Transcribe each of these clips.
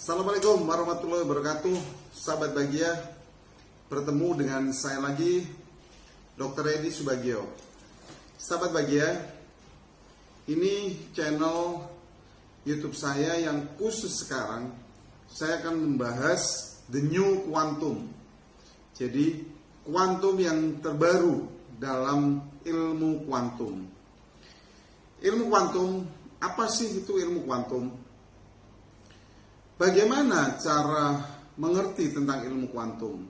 Assalamualaikum warahmatullahi wabarakatuh. Sahabat Bahagia, bertemu dengan saya lagi, Dr. Edi Subagio. Sahabat Bahagia, ini channel YouTube saya yang khusus sekarang. Saya akan membahas The New Quantum. Jadi kuantum yang terbaru dalam ilmu kuantum. Ilmu kuantum, apa sih itu ilmu kuantum? Bagaimana cara mengerti tentang ilmu kuantum?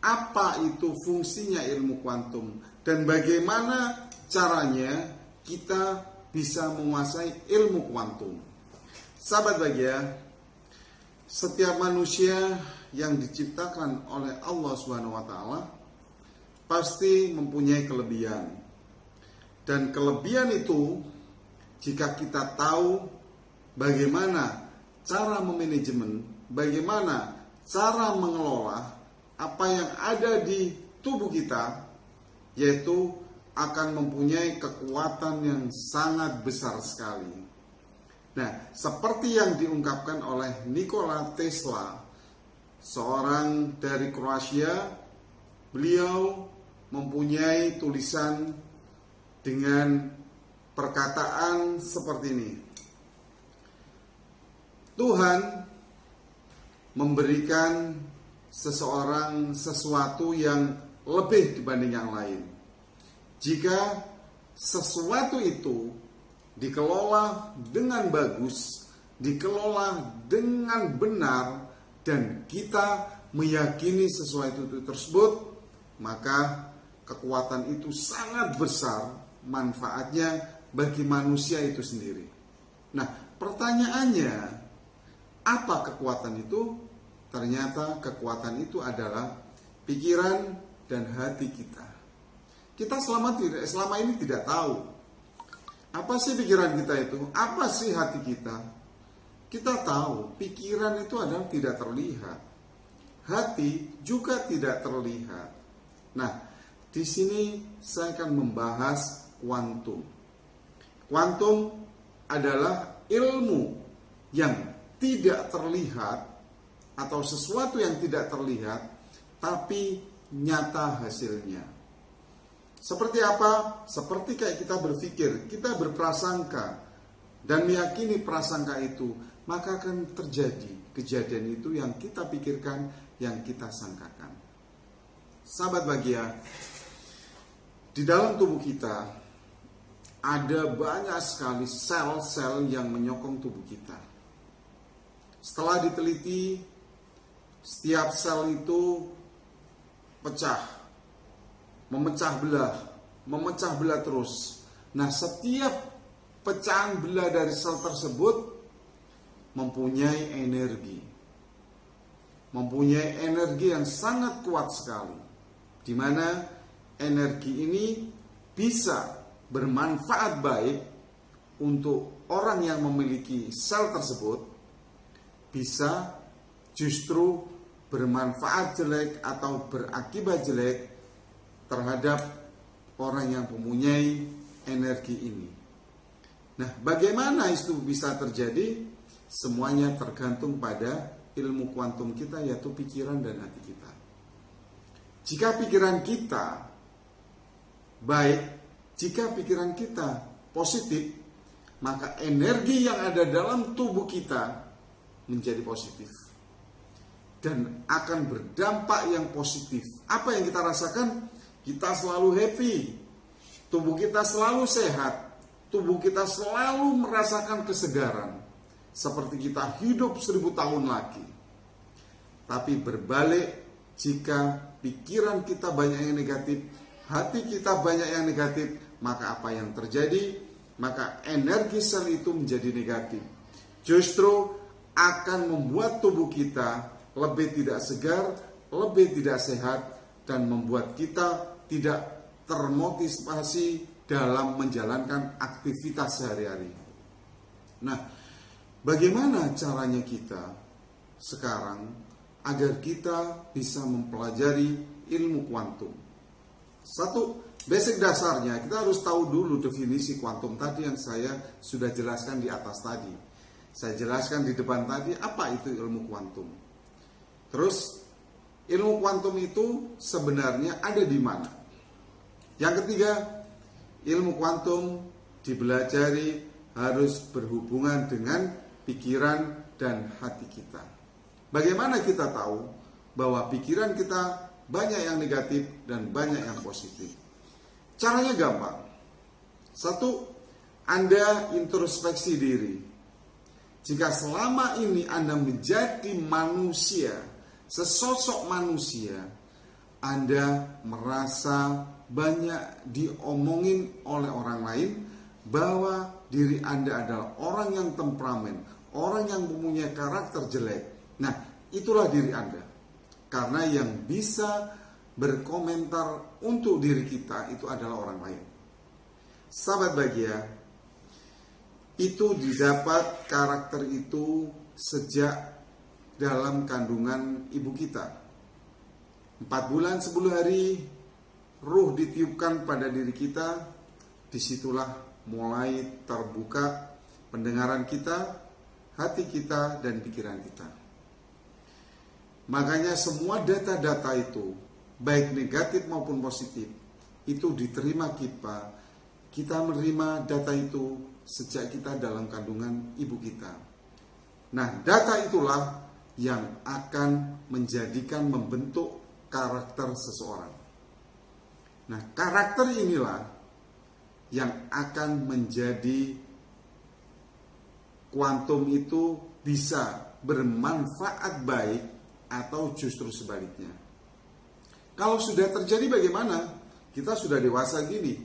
Apa itu fungsinya ilmu kuantum? Dan bagaimana caranya kita bisa menguasai ilmu kuantum? Sahabat Bahagia, setiap manusia yang diciptakan oleh Allah Subhanahu wa taala pasti mempunyai kelebihan. Dan kelebihan itu, jika kita tahu bagaimana cara memanajemen, bagaimana cara mengelola apa yang ada di tubuh kita, yaitu akan mempunyai kekuatan yang sangat besar sekali. Nah, seperti yang diungkapkan oleh Nikola Tesla, seorang dari Kroasia, beliau mempunyai tulisan dengan perkataan seperti ini. Tuhan memberikan seseorang sesuatu yang lebih dibanding yang lain. Jika sesuatu itu dikelola dengan bagus, dikelola dengan benar, dan kita meyakini sesuatu itu tersebut, maka kekuatan itu sangat besar manfaatnya bagi manusia itu sendiri. Nah, pertanyaannya, apa kekuatan itu? Ternyata kekuatan itu adalah pikiran dan hati kita. Kita selama ini tidak tahu apa sih pikiran kita itu, apa sih hati kita. Kita tahu pikiran itu adalah tidak terlihat, hati juga tidak terlihat. Nah, di sini saya akan membahas kuantum. Kuantum adalah ilmu yang tidak terlihat atau sesuatu yang tidak terlihat tapi nyata hasilnya. Seperti apa? Seperti kayak kita berpikir, kita berprasangka dan meyakini prasangka itu, maka akan terjadi kejadian itu yang kita pikirkan, yang kita sangkakan. Sahabat Bahagia, di dalam tubuh kita ada banyak sekali sel-sel yang menyokong tubuh kita. Setelah diteliti, setiap sel itu memecah belah terus. Nah, setiap pecahan belah dari sel tersebut mempunyai energi yang sangat kuat sekali, di mana energi ini bisa bermanfaat baik untuk orang yang memiliki sel tersebut, bisa justru bermanfaat jelek atau berakibat jelek terhadap orang yang mempunyai energi ini. Nah, bagaimana itu bisa terjadi? Semuanya tergantung pada ilmu kuantum kita, yaitu pikiran dan hati kita. Jika pikiran kita baik, jika pikiran kita positif, maka energi yang ada dalam tubuh kita menjadi positif dan akan berdampak yang positif. Apa yang kita rasakan? Kita selalu happy, tubuh kita selalu sehat, tubuh kita selalu merasakan kesegaran, seperti kita hidup 1000 tahun lagi. Tapi berbalik, jika pikiran kita banyak yang negatif, hati kita banyak yang negatif, maka apa yang terjadi? Maka energi sel itu menjadi negatif, justru akan membuat tubuh kita lebih tidak segar, lebih tidak sehat, dan membuat kita tidak termotivasi dalam menjalankan aktivitas sehari-hari. Nah, bagaimana caranya kita sekarang agar kita bisa mempelajari ilmu kuantum? Satu, basic dasarnya kita harus tahu dulu definisi kuantum tadi yang saya sudah jelaskan di atas tadi. Saya jelaskan di depan tadi apa itu ilmu kuantum. Terus ilmu kuantum itu sebenarnya ada di mana? Yang ketiga, ilmu kuantum dipelajari harus berhubungan dengan pikiran dan hati kita. Bagaimana kita tahu bahwa pikiran kita banyak yang negatif dan banyak yang positif? Caranya gampang. Satu, Anda introspeksi diri. Jika selama ini Anda menjadi manusia, sesosok manusia, Anda merasa banyak diomongin oleh orang lain bahwa diri Anda adalah orang yang temperamen, orang yang mempunyai karakter jelek. Nah, itulah diri Anda. Karena yang bisa berkomentar untuk diri kita itu adalah orang lain. Sahabat bahagia, itu didapat karakter itu sejak dalam kandungan ibu kita. 4 bulan 10 hari ruh ditiupkan pada diri kita. Disitulah mulai terbuka pendengaran kita, hati kita, dan pikiran kita. Makanya semua data-data itu, baik negatif maupun positif, itu diterima kita. Kita menerima data itu sejak kita dalam kandungan ibu kita. Nah, data itulah yang akan menjadikan membentuk karakter seseorang. Nah, karakter inilah yang akan menjadi kuantum itu bisa bermanfaat baik atau justru sebaliknya. Kalau sudah terjadi bagaimana? Kita sudah dewasa gini,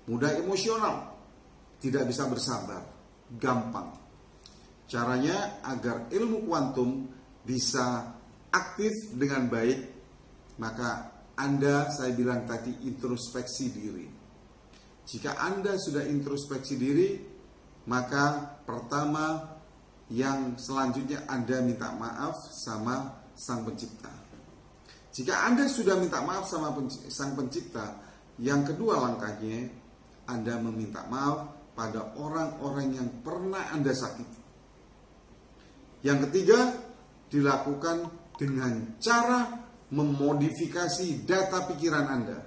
mudah emosional, tidak bisa bersabar, gampang. Caranya agar ilmu kuantum bisa aktif dengan baik, maka Anda, saya bilang tadi, introspeksi diri. Jika Anda sudah introspeksi diri, maka pertama yang selanjutnya Anda minta maaf sama Sang Pencipta. Jika Anda sudah minta maaf sama Sang Pencipta, yang kedua langkahnya Anda meminta maaf pada orang-orang yang pernah Anda sakiti. Yang ketiga, dilakukan dengan cara memodifikasi data pikiran Anda.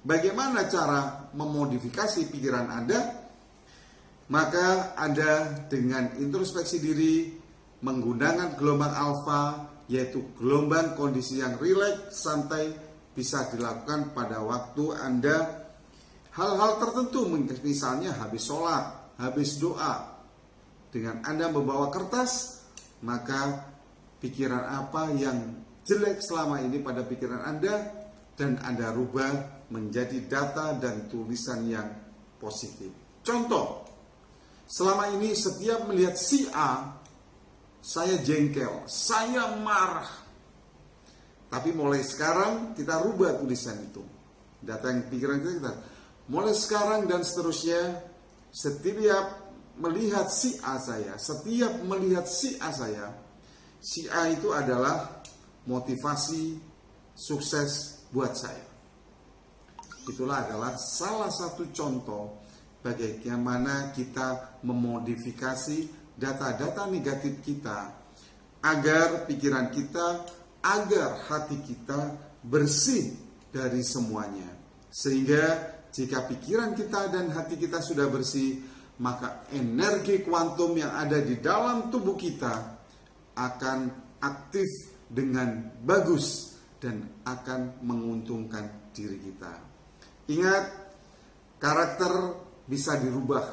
Bagaimana cara memodifikasi pikiran Anda? Maka Anda dengan introspeksi diri menggunakan gelombang alfa, yaitu gelombang kondisi yang rileks, santai, bisa dilakukan pada waktu Anda hal-hal tertentu, misalnya habis sholat, habis doa. Dengan Anda membawa kertas, maka pikiran apa yang jelek selama ini pada pikiran Anda, dan Anda rubah menjadi data dan tulisan yang positif. Contoh, selama ini setiap melihat si A, saya jengkel, saya marah. Tapi mulai sekarang kita rubah tulisan itu. Data yang pikiran kita. Mulai sekarang dan seterusnya, setiap melihat si A saya, setiap melihat si A saya, si A itu adalah motivasi sukses buat saya. Itulah adalah salah satu contoh bagaimana kita memodifikasi data-data negatif kita agar pikiran kita, agar hati kita bersih dari semuanya. Sehingga jika pikiran kita dan hati kita sudah bersih, maka energi kuantum yang ada di dalam tubuh kita akan aktif dengan bagus dan akan menguntungkan diri kita. Ingat, karakter bisa dirubah.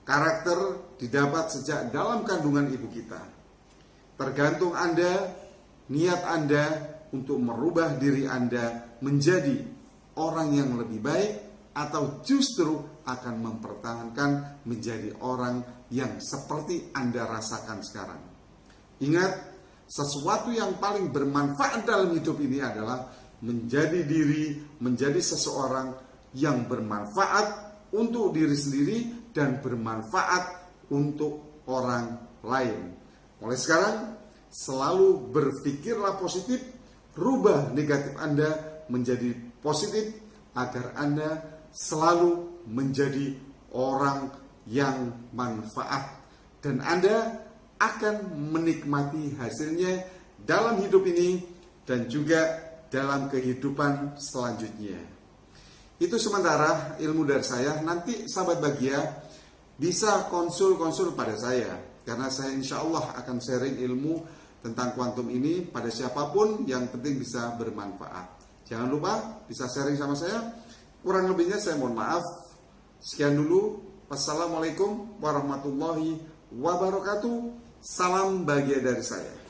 Karakter didapat sejak dalam kandungan ibu kita. Tergantung Anda, niat Anda untuk merubah diri Anda menjadi orang yang lebih baik, atau justru akan mempertahankan menjadi orang yang seperti Anda rasakan sekarang. Ingat, sesuatu yang paling bermanfaat dalam hidup ini adalah menjadi diri, menjadi seseorang yang bermanfaat untuk diri sendiri dan bermanfaat untuk orang lain. Mulai sekarang, selalu berpikirlah positif, rubah negatif Anda menjadi positif, agar Anda selalu menjadi orang yang manfaat dan Anda akan menikmati hasilnya dalam hidup ini dan juga dalam kehidupan selanjutnya. Itu sementara ilmu dari saya. Nanti sahabat bahagia bisa konsul pada saya, karena saya insya Allah akan sharing ilmu tentang kuantum ini pada siapapun, yang penting bisa bermanfaat. Jangan lupa bisa sharing sama saya. Kurang lebihnya saya mohon maaf. Sekian dulu. Wassalamualaikum warahmatullahi wabarakatuh. Salam bahagia dari saya.